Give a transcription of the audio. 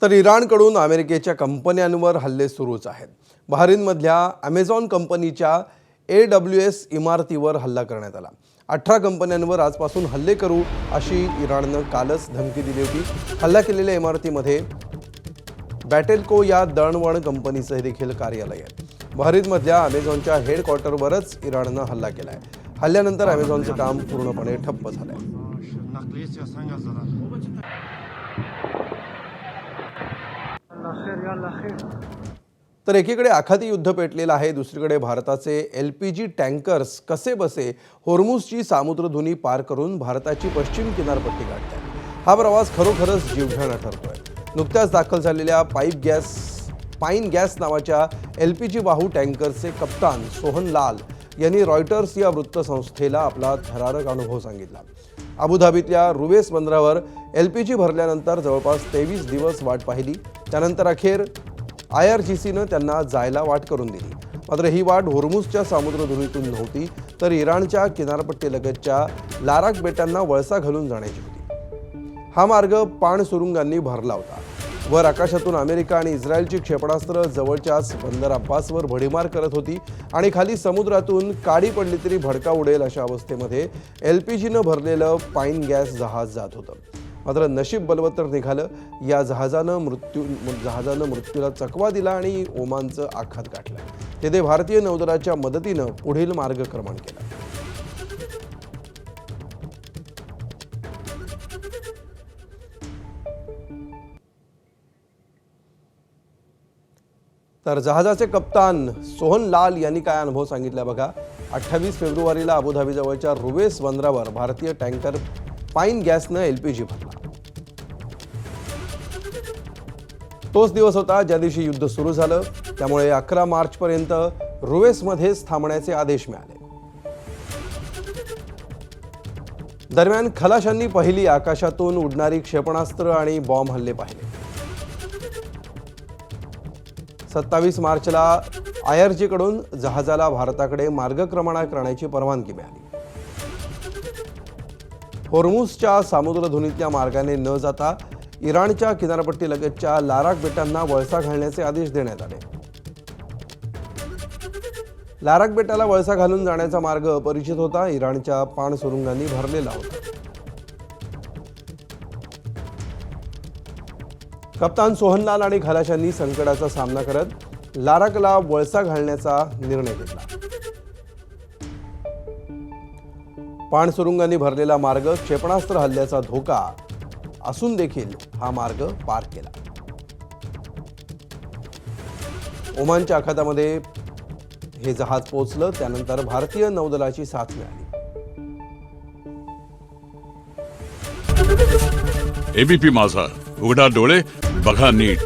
तर इराणकडून अमेरिकेच्या कंपन्यांवर हल्ले सुरूच आहेत। बहरीनमधल्या अमेझॉन कंपनीच्या AWS इमारतीवर हल्ला करण्यात आला। 18 कंपन्यांवर आजपासून हल्ले करू अशी इराणनं कालच धमकी दिली होती। हल्ला केलेल्या इमारतीमध्ये बॅटेल्को या दळणवळण कंपनीचं देखील कार्यालय आहे। बहरीनमधल्या अमेझॉनच्या हेडक्वार्टरवरच इराणनं हल्ला केलाय। हल्ल्यानंतर अमेझॉनचं काम पूर्णपणे ठप्प झालंय। तर एकीकडे आखाती युद्ध पेटलेलं आहे, दुसरीकडे भारताचे LPG टँकर्स कसे बसे होर्मुझची सामुद्रधुनी पार करून भारताची पश्चिम किनारपट्टी गाठतात। हा प्रवास खरोखरच जीवघेणा ठरतोय। नुकत्याच दाखल झालेल्या पाईन गॅस नावाच्या LPG वाहू टँकरचे कप्तान सोहन लाल यांनी रॉयटर्स या वृत्तसंस्थेला आपला थरारक अनुभव सांगितला। अबुधाबीतल्या रुवेस बंदरावर LPG भरल्यानंतर जवळपास 23 दिवस वाट पाहिली। त्यानंतर अखेर IRGCनं त्यांना जायला वाट करून दिली। मात्र ही वाट होर्मुझच्या सामुद्रधुनीतून नव्हती, तर इराणच्या किनारपट्टीलगतच्या लाराक बेटांना वळसा घालून जाण्याची होती। हा मार्ग पाण सुरुंगांनी भरला होता। वर आकाशातून अमेरिका आणि इस्रायलची क्षेपणास्त्र जवळच्याच बंदर अब्बासवर भडीमार करत होती आणि खाली समुद्रातून काडी पडली तरी भडका उडेल अशा अवस्थेमध्ये LPGनं भरलेलं पाईन गॅस जहाज जात होतं। मात्र नशीब बलवत्तर निघालं। या जहाजानं मृत्यूला चकवा दिला आणि ओमानचं आखात गाठलं। तेथे भारतीय नौदलाच्या मदतीनं पुढील मार्गक्रमण केलं। तर जहाजाचे कप्तान सोहन लाल यांनी काय अनुभव सांगितला बघा। 28 फेब्रुवारीला अबुधाबीजवळच्या रुवेस बंदरावर भारतीय टँकर पाईन गॅसनं LPG भरला। तोच दिवस होता ज्या दिवशी युद्ध सुरू झालं। त्यामुळे 11 मार्चपर्यंत रुवेसमध्येच थांबण्याचे आदेश मिळाले। दरम्यान खलाशांनी पहिली आकाशातून उडणारी क्षेपणास्त्र आणि बॉम्ब हल्ले पाहिले। 27 मार्चला IRG कडून जहाजाला भारताकडे मार्गक्रमण करण्याची परवानगी मिळाली। होर्मुझच्या सामुद्रधुनीतल्या मार्गाने न जाता इराणच्या किनारपट्टीलगतच्या लाराक बेटांना वळसा घालण्याचे आदेश देण्यात आले। लाराक बेटाला वळसा घालून जाण्याचा मार्ग अपरिचित होता। इराणच्या पाण सुरुंगांनी भरलेला होता। कप्तान सोहनलाल आणि खलाशांनी संकटाचा सामना करत लाराकला वळसा घालण्याचा निर्णय घेतला। पाण सुरुंगांनी भरलेला मार्ग क्षेपणास्त्र हल्ल्याचा धोका असून देखील हा मार्ग पार केला। ओमानच्या आखातामध्ये हे जहाज पोहोचलं। त्यानंतर भारतीय नौदलाची साथ मिळाली। ABP माझा, उघडा डोळे बघा नीट।